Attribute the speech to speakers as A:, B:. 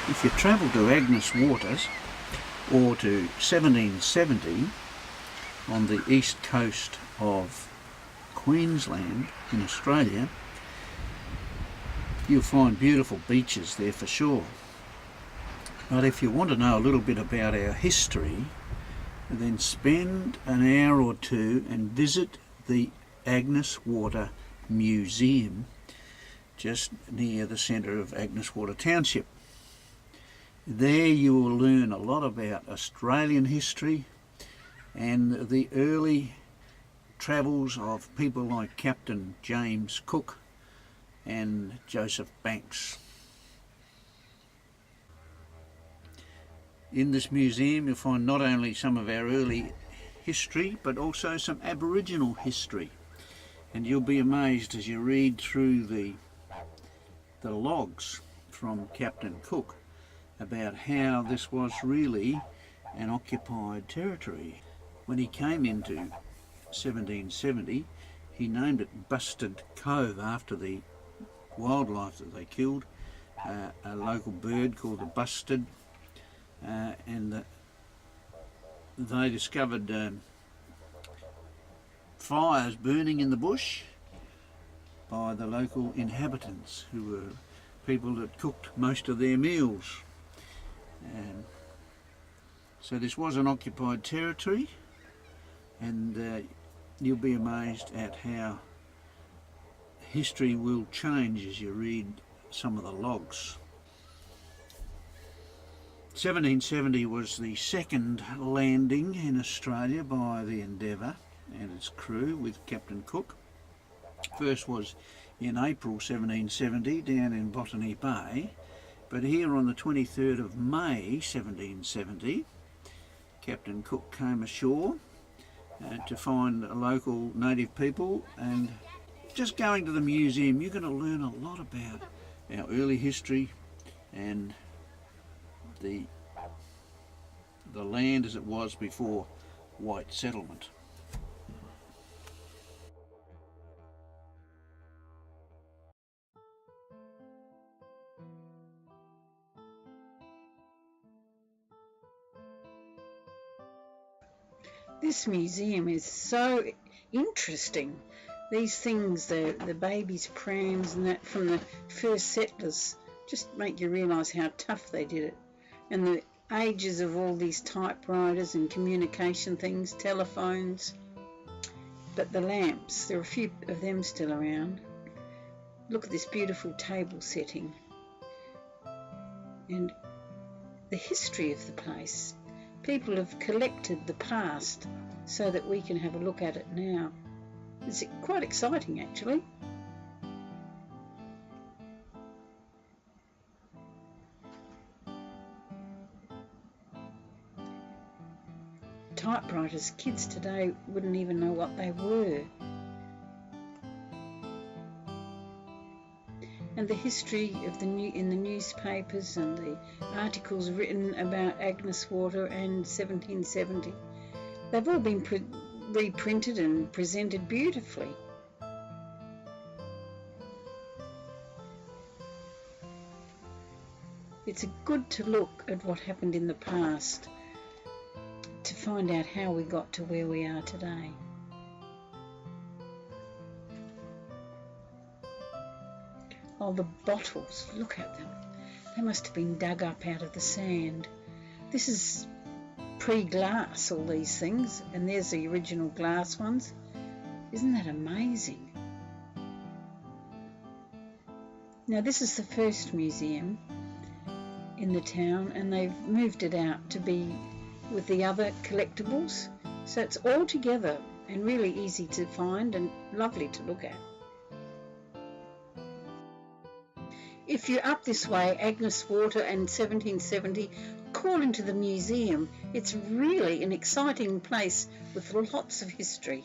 A: If you travel to Agnes Waters or to 1770 on the east coast of Queensland in Australia, you'll find beautiful beaches there for sure. But if you want to know a little bit about our history, then spend an hour or two and visit the Agnes Water Museum just near the centre of Agnes Water Township. There you will learn a lot about Australian history and the early travels of people like Captain James Cook and Joseph Banks. In this museum you'll find not only some of our early history but also some Aboriginal history, and you'll be amazed as you read through the logs from Captain Cook about how this was really an occupied territory. When he came into 1770, he named it Bustard Cove after the wildlife that they killed, a local bird called the bustard, and they discovered fires burning in the bush by the local inhabitants, who were people that cooked most of their meals. So this was an occupied territory, and you'll be amazed at how history will change as you read some of the logs. 1770 was the second landing in Australia by the Endeavour and its crew with Captain Cook. First was in April 1770 down in Botany Bay, but here on the 23rd of May 1770 Captain Cook came ashore to find local native people. And just going to the museum, you're going to learn a lot about our early history and the land as it was before white settlement.
B: This museum is so interesting. These things, the babies' prams and that from the first settlers, just make you realise how tough they did it. And the ages of all these typewriters and communication things, telephones. But the lamps, there are a few of them still around. Look at this beautiful table setting. And the history of the place. People have collected the past so that we can have a look at it now. It's quite exciting actually. Typewriters, kids today wouldn't even know what they were. And the history of in the newspapers and the articles written about Agnes Water and 1770, they've all been reprinted and presented beautifully. It's good to look at what happened in the past to find out how we got to where we are today. Oh, the bottles, look at them. They must have been dug up out of the sand. This is pre-glass, all these things, and there's the original glass ones. Isn't that amazing? Now this is the first museum in the town, and they've moved it out to be with the other collectibles. So it's all together and really easy to find and lovely to look at. If you're up this way, Agnes Water and 1770, call into the museum. It's really an exciting place with lots of history.